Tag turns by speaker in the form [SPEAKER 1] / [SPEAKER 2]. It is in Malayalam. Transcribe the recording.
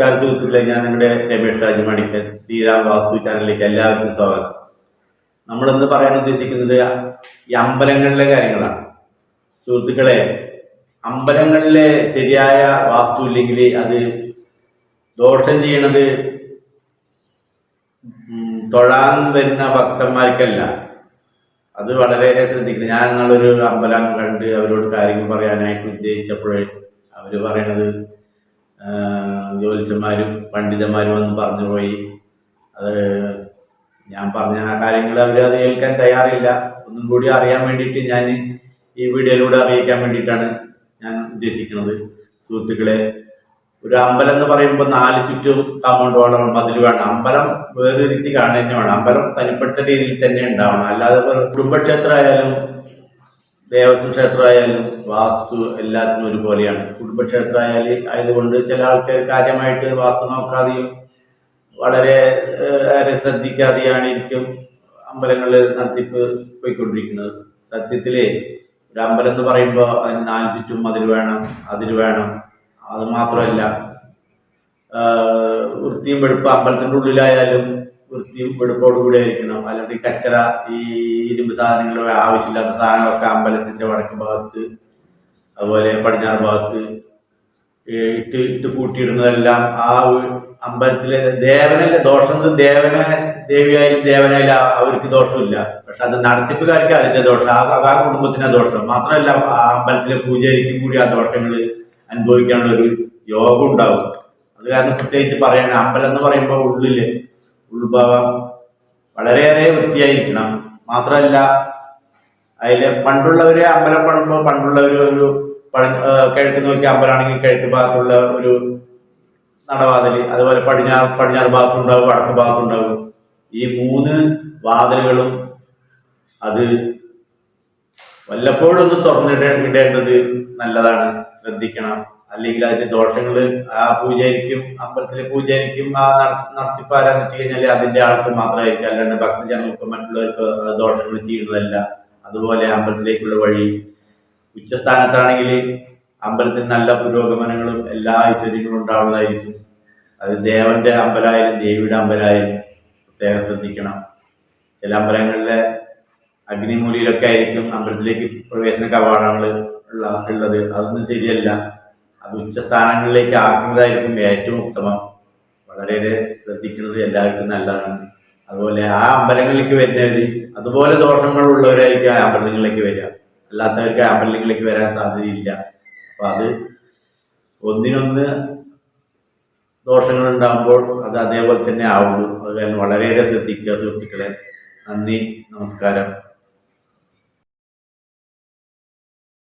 [SPEAKER 1] നമസ്കാരം സുഹൃത്തുക്കളെ, ഞാൻ നിങ്ങളുടെ രമേഷ് രാജമാണിക്കൻ. ശ്രീരാം വാസ്തു ചാനലിലേക്ക് എല്ലാവർക്കും സ്വാഗതം. നമ്മളിന്ന് പറയാൻ ഉദ്ദേശിക്കുന്നത് ഈ അമ്പലങ്ങളിലെ കാര്യങ്ങളാണ്. സുഹൃത്തുക്കളെ, അമ്പലങ്ങളിലെ ശരിയായ വാസ്തു ഇല്ലെങ്കിൽ അത് ദോഷം ചെയ്യണത് തൊഴാൻ വരുന്ന ഭക്തന്മാർക്കല്ല. അത് വളരെയേറെ ശ്രദ്ധിക്കണം. ഞാൻ നിങ്ങളൊരു അമ്പലം കണ്ട് അവരോട് കാര്യങ്ങൾ പറയാനായിട്ട് ഉദ്ദേശിച്ചപ്പോഴേ അവർ പറയണത് ജ്യോത്സ്യന്മാരും പണ്ഡിതന്മാരും വന്ന് പറഞ്ഞു പോയി. അത് ഞാൻ പറഞ്ഞ ആ കാര്യങ്ങൾ അവരത് കേൾക്കാൻ തയ്യാറില്ല. ഒന്നും കൂടി അറിയാൻ വേണ്ടിയിട്ട് ഞാൻ ഈ വീഡിയോയിലൂടെ അറിയിക്കാൻ വേണ്ടിയിട്ടാണ് ഞാൻ ഉദ്ദേശിക്കുന്നത്. സുഹൃത്തുക്കളെ, ഒരു അമ്പലം എന്ന് പറയുമ്പോൾ 4 ചുറ്റും കാമ്പൗണ്ട് വാളോ മതിൽ വേണം. അമ്പലം വേർതിരിച്ച് കാണുക തന്നെ വേണം. അമ്പലം തനിപ്പെട്ട രീതിയിൽ തന്നെ ഉണ്ടാവണം. അല്ലാതെ കുടുംബക്ഷേത്രമായാലും ദേവസ്വം ക്ഷേത്രമായാലും വാസ്തു എല്ലാത്തിനും ഒരുപോലെയാണ്. ആയതുകൊണ്ട് ചില ആൾക്കാർ കാര്യമായിട്ട് വാസ്തു നോക്കാതെയും വളരെ ശ്രദ്ധിക്കാതെയാണ് ഇരിക്കും അമ്പലങ്ങളിൽ നടത്തിപ്പ് പോയിക്കൊണ്ടിരിക്കുന്നത്. സത്യത്തില് ഒരു അമ്പലം എന്ന് പറയുമ്പോൾ അതിന് 4 ചുറ്റും അതിൽ വേണം. അത് മാത്രമല്ല, വൃത്തിയും വെടുപ്പ് അമ്പലത്തിൻ്റെ ഉള്ളിലായാലും വൃത്തിയും വെടുപ്പോടുകൂടി ആയിരിക്കണം. അല്ലെങ്കിൽ കച്ചറ, ഈ ഇരുമ്പ് സാധനങ്ങൾ, ആവശ്യമില്ലാത്ത സാധനങ്ങളൊക്കെ അമ്പലത്തിന്റെ വടക്ക് ഭാഗത്ത് അതുപോലെ പടിഞ്ഞാറ് ഭാഗത്ത് ഇട്ട് കൂട്ടിയിടുന്നതെല്ലാം ആ അമ്പലത്തിലെ ദേവനല്ല ദോഷം. ദേവനായാലും അവർക്ക് ദോഷമില്ല. പക്ഷെ അത് നടത്തിപ്പുകാർക്ക് അതിന്റെ ദോഷം, ആ കുടുംബത്തിന് ദോഷം. മാത്രമല്ല, ആ അമ്പലത്തിലെ പൂജാരിക്കും കൂടി ആ ദോഷങ്ങൾ അനുഭവിക്കാനുള്ള ഒരു യോഗം ഉണ്ടാവും. അത് കാരണം പ്രത്യേകിച്ച് പറയണം, അമ്പലം എന്ന് പറയുമ്പോൾ ഉൾഭാഗം വളരെയേറെ വൃത്തിയായിരിക്കണം. മാത്രമല്ല, അതിലെ പണ്ടുള്ളവര് അമ്പലം പണിയുമ്പോൾ പണ്ടുള്ളവര് കിഴക്ക് നോക്കി അമ്പലമാണെങ്കിൽ കിഴക്ക് ഭാഗത്തുള്ള ഒരു നടവാതില്, അതുപോലെ പടിഞ്ഞാറ് ഭാഗത്തുണ്ടാവും, വടക്ക് ഭാഗത്തുണ്ടാവും. ഈ 3 വാതിലുകളും അത് വല്ലപ്പോഴും ഒന്ന് തുറന്നിടേണ്ടത് നല്ലതാണ്. ശ്രദ്ധിക്കണം. അല്ലെങ്കിൽ അതിന്റെ ദോഷങ്ങൾ ആ പൂജാരിക്കും, അമ്പലത്തിലെ പൂജാരിക്കും, ആ നടത്തിപ്പാരാന്ന് വെച്ച് കഴിഞ്ഞാൽ അതിന്റെ ആൾക്ക് മാത്രമായിരിക്കും. അല്ലാണ്ട് ഭക്തജനങ്ങൾക്ക് മറ്റുള്ളവർക്ക് ദോഷങ്ങൾ ചെയ്യുന്നതല്ല. അതുപോലെ അമ്പലത്തിലേക്കുള്ള വഴി, ഉച്ചസ്ഥാനത്താണെങ്കിൽ അമ്പലത്തിൽ നല്ല പുരോഗമനങ്ങളും എല്ലാ ഐശ്വര്യങ്ങളും ഉണ്ടാവുന്നതായിരിക്കും. അത് ദേവന്റെ അമ്പലമായാലും ദേവിയുടെ അമ്പലമായാലും പ്രത്യേകം ശ്രദ്ധിക്കണം. ചില അമ്പലങ്ങളിലെ അഗ്നിമൂലിയിലൊക്കെ ആയിരിക്കും അമ്പലത്തിലേക്ക് പ്രവേശന കവാടങ്ങൾ ഉള്ളത്. അതൊന്നും ശരിയല്ല. അത് ഉച്ചസ്ഥാനങ്ങളിലേക്ക് ആക്കുന്നതായിരിക്കും ഏറ്റവും ഉത്തമം. വളരെയേറെ ശ്രദ്ധിക്കുന്നത് എല്ലാവർക്കും നല്ലതാണ്. അതുപോലെ ആ അമ്പലങ്ങളിലേക്ക് വരുന്നവര് അതുപോലെ ദോഷങ്ങളുള്ളവരായിരിക്കും ആ അമ്പലങ്ങളിലേക്ക് വരിക. അല്ലാത്തവർക്ക് ആ അമ്പലങ്ങളിലേക്ക് വരാൻ സാധ്യതയില്ല. അപ്പൊ അത് ഒന്നിനൊന്ന് ദോഷങ്ങൾ ഉണ്ടാകുമ്പോൾ അത് അതേപോലെ തന്നെ ആവുള്ളൂ. അത് കാരണം വളരെയേറെ ശ്രദ്ധിക്കുക സുഹൃത്തുക്കളെ. നന്ദി, നമസ്കാരം.